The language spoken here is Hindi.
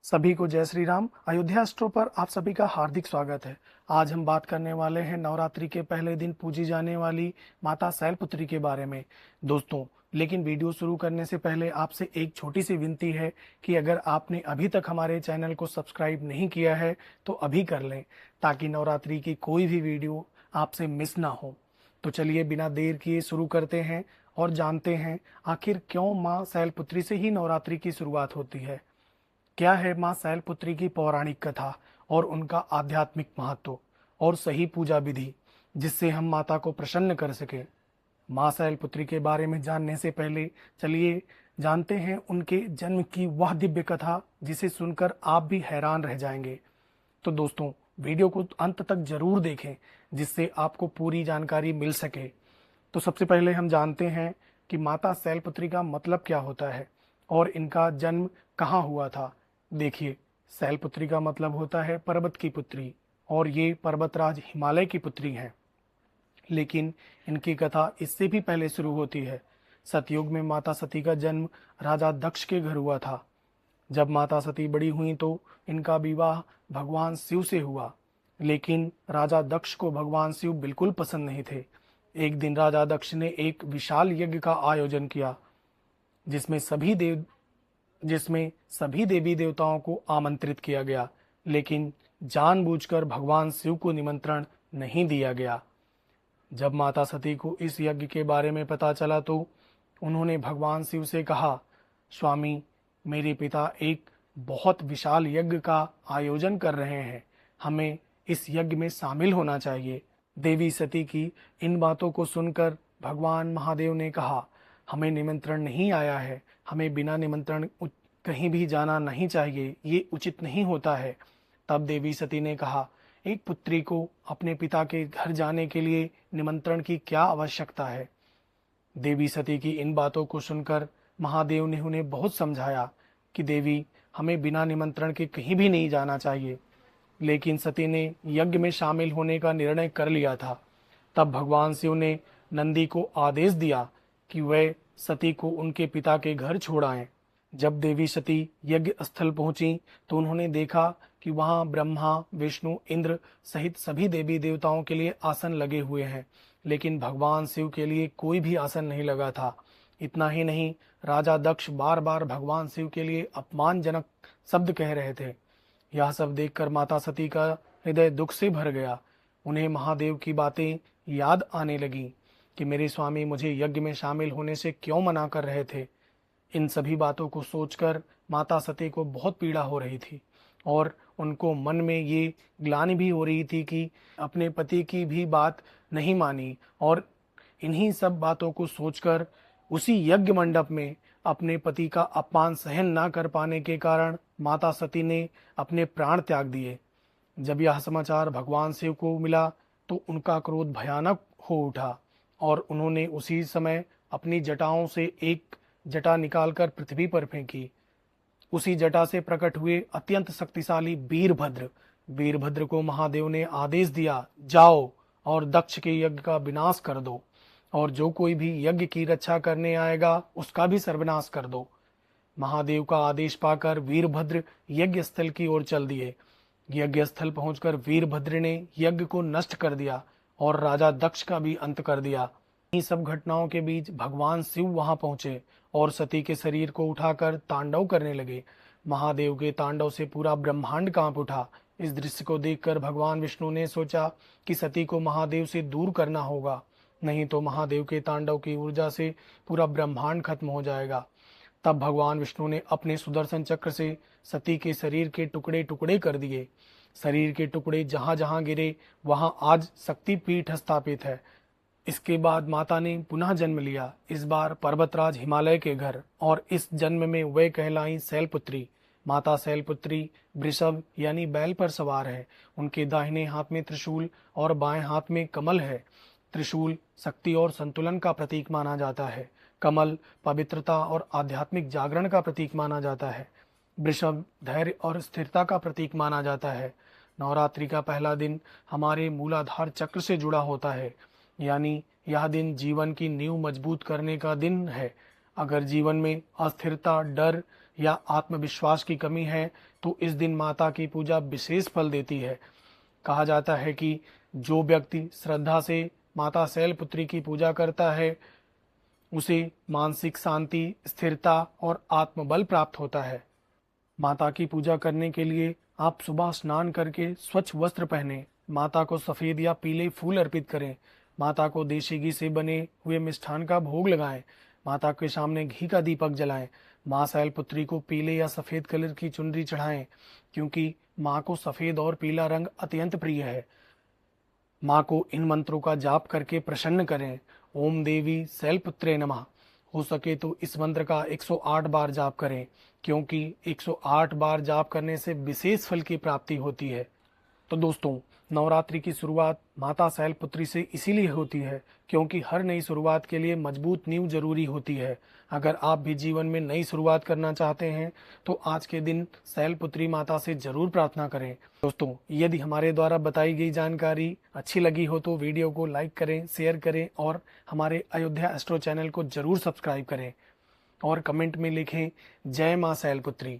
सभी को जय श्री राम। अयोध्या एस्ट्रो पर आप सभी का हार्दिक स्वागत है। आज हम बात करने वाले हैं नवरात्रि के पहले दिन पूजी जाने वाली माता शैलपुत्री के बारे में। दोस्तों, लेकिन वीडियो शुरू करने से पहले आपसे एक छोटी सी विनती है कि अगर आपने अभी तक हमारे चैनल को सब्सक्राइब नहीं किया है तो अभी कर लें, ताकि नवरात्रि की कोई भी वीडियो आपसे मिस ना हो। तो चलिए बिना देर किए शुरू करते हैं और जानते हैं आखिर क्यों माँ शैलपुत्री से ही नवरात्रि की शुरुआत होती है। क्या है मां शैलपुत्री की पौराणिक कथा और उनका आध्यात्मिक महत्व और सही पूजा विधि, जिससे हम माता को प्रसन्न कर सके। मां शैलपुत्री के बारे में जानने से पहले चलिए जानते हैं उनके जन्म की वह दिव्य कथा, जिसे सुनकर आप भी हैरान रह जाएंगे। तो दोस्तों, वीडियो को अंत तक जरूर देखें, जिससे आपको पूरी जानकारी मिल सके। तो सबसे पहले हम जानते हैं कि माता शैलपुत्री का मतलब क्या होता है और इनका जन्म कहाँ हुआ था। देखिए, शैलपुत्री का मतलब होता है पर्वत की पुत्री, और ये पर्वतराज हिमालय की पुत्री हैं। लेकिन इनकी कथा इससे भी पहले शुरू होती है। सतयुग में माता सती का जन्म राजा दक्ष के घर हुआ था। जब माता सती बड़ी हुई तो इनका विवाह भगवान शिव से हुआ, लेकिन राजा दक्ष को भगवान शिव बिल्कुल पसंद नहीं थे। एक दिन राजा दक्ष ने एक विशाल यज्ञ का आयोजन किया, जिसमें सभी देवी देवताओं को आमंत्रित किया गया, लेकिन जानबूझकर भगवान शिव को निमंत्रण नहीं दिया गया। जब माता सती को इस यज्ञ के बारे में पता चला तो उन्होंने भगवान शिव से कहा, स्वामी, मेरे पिता एक बहुत विशाल यज्ञ का आयोजन कर रहे हैं, हमें इस यज्ञ में शामिल होना चाहिए। देवी सती की इन बातों को सुनकर भगवान महादेव ने कहा, हमें निमंत्रण नहीं आया है, हमें बिना निमंत्रण कहीं भी जाना नहीं चाहिए, ये उचित नहीं होता है। तब देवी सती ने कहा, एक पुत्री को अपने पिता के घर जाने के लिए निमंत्रण की क्या आवश्यकता है। देवी सती की इन बातों को सुनकर महादेव ने उन्हें बहुत समझाया कि देवी, हमें बिना निमंत्रण के कहीं भी नहीं जाना चाहिए। लेकिन सती ने यज्ञ में शामिल होने का निर्णय कर लिया था। तब भगवान शिव ने नंदी को आदेश दिया कि वह सती को उनके पिता के घर छोड़ आए। जब देवी सती यज्ञ स्थल पहुंची तो उन्होंने देखा कि वहां ब्रह्मा, विष्णु, इंद्र सहित सभी देवी देवताओं के लिए आसन लगे हुए हैं, लेकिन भगवान शिव के लिए कोई भी आसन नहीं लगा था। इतना ही नहीं, राजा दक्ष बार बार भगवान शिव के लिए अपमानजनक शब्द कह रहे थे। यह सब देखकर माता सती का हृदय दुख से भर गया। उन्हें महादेव की बातें याद आने लगी कि मेरे स्वामी मुझे यज्ञ में शामिल होने से क्यों मना कर रहे थे। इन सभी बातों को सोचकर माता सती को बहुत पीड़ा हो रही थी, और उनको मन में ये ग्लानि भी हो रही थी कि अपने पति की भी बात नहीं मानी। और इन्हीं सब बातों को सोचकर उसी यज्ञ मंडप में अपने पति का अपमान सहन ना कर पाने के कारण माता सती ने अपने प्राण त्याग दिए। जब यह समाचार भगवान शिव को मिला तो उनका क्रोध भयानक हो उठा, और उन्होंने उसी समय अपनी जटाओं से एक जटा निकालकर पृथ्वी पर फेंकी। उसी जटा से प्रकट हुए अत्यंत शक्तिशाली वीरभद्र को महादेव ने आदेश दिया, जाओ और दक्ष के यज्ञ का विनाश कर दो, और जो कोई भी यज्ञ की रक्षा करने आएगा उसका भी सर्वनाश कर दो। महादेव का आदेश पाकर वीरभद्र यज्ञ स्थल की ओर चल दिए। यज्ञ स्थल पहुंचकर वीरभद्र ने यज्ञ को नष्ट कर दिया और राजा दक्ष का भी अंत कर दिया। इन सब घटनाओं के बीच भगवान शिव वहां पहुंचे और सती के शरीर को उठाकर तांडव करने लगे। महादेव के तांडव से पूरा ब्रह्मांड कांप उठा। इस दृश्य को देखकर भगवान विष्णु ने सोचा कि सती को महादेव से दूर करना होगा, नहीं तो महादेव के तांडव की ऊर्जा से पूरा ब्रह्मांड खत्म हो जाएगा। तब भगवान विष्णु ने अपने सुदर्शन चक्र से सती के शरीर के टुकड़े टुकड़े कर दिए। शरीर के टुकड़े जहां जहां गिरे वहां आज शक्तिपीठ स्थापित है। इसके बाद माता ने पुनः जन्म लिया, इस बार पर्वतराज हिमालय के घर, और इस जन्म में वे कहलाई शैलपुत्री। माता शैलपुत्री वृषभ यानी बैल पर सवार है। उनके दाहिने हाथ में त्रिशूल और बाएं हाथ में कमल है। त्रिशूल शक्ति और संतुलन का प्रतीक माना जाता है। कमल पवित्रता और आध्यात्मिक जागरण का प्रतीक माना जाता है। वृषभ धैर्य और स्थिरता का प्रतीक माना जाता है। नवरात्रि का पहला दिन हमारे मूलाधार चक्र से जुड़ा होता है, यानी यह दिन जीवन की नींव मजबूत करने का दिन है। अगर जीवन में अस्थिरता, डर या आत्मविश्वास की कमी है तो इस दिन माता की पूजा विशेष फल देती है। कहा जाता है कि जो व्यक्ति श्रद्धा से माता शैलपुत्री की पूजा करता है उसे मानसिक शांति, स्थिरता और आत्मबल प्राप्त होता है। माता की पूजा करने के लिए आप सुबह स्नान करके स्वच्छ वस्त्र पहने, माता को सफेद या पीले फूल अर्पित करें, माता को देशी घी से बने हुए मिष्ठान का भोग लगाएं, माता के सामने घी का दीपक जलाएं, माँ शैलपुत्री को पीले या सफेद कलर की चुनरी चढ़ाएं, क्योंकि माँ को सफेद और पीला रंग अत्यंत प्रिय है। माँ को इन मंत्रों का जाप करके प्रसन्न करें। ओम देवी शैलपुत्रे नमः। हो सके तो इस मंत्र का 108 बार जाप करें, क्योंकि 108 बार जाप करने से विशेष फल की प्राप्ति होती है। तो दोस्तों, नवरात्रि की शुरुआत माता शैलपुत्री से इसीलिए होती है क्योंकि हर नई शुरुआत के लिए मजबूत नींव जरूरी होती है। अगर आप भी जीवन में नई शुरुआत करना चाहते हैं तो आज के दिन शैलपुत्री माता से जरूर प्रार्थना करें। दोस्तों, यदि हमारे द्वारा बताई गई जानकारी अच्छी लगी हो तो वीडियो को लाइक करें, शेयर करें और हमारे अयोध्या एस्ट्रो चैनल को जरूर सब्सक्राइब करें और कमेंट में लिखें जय माँ शैलपुत्री।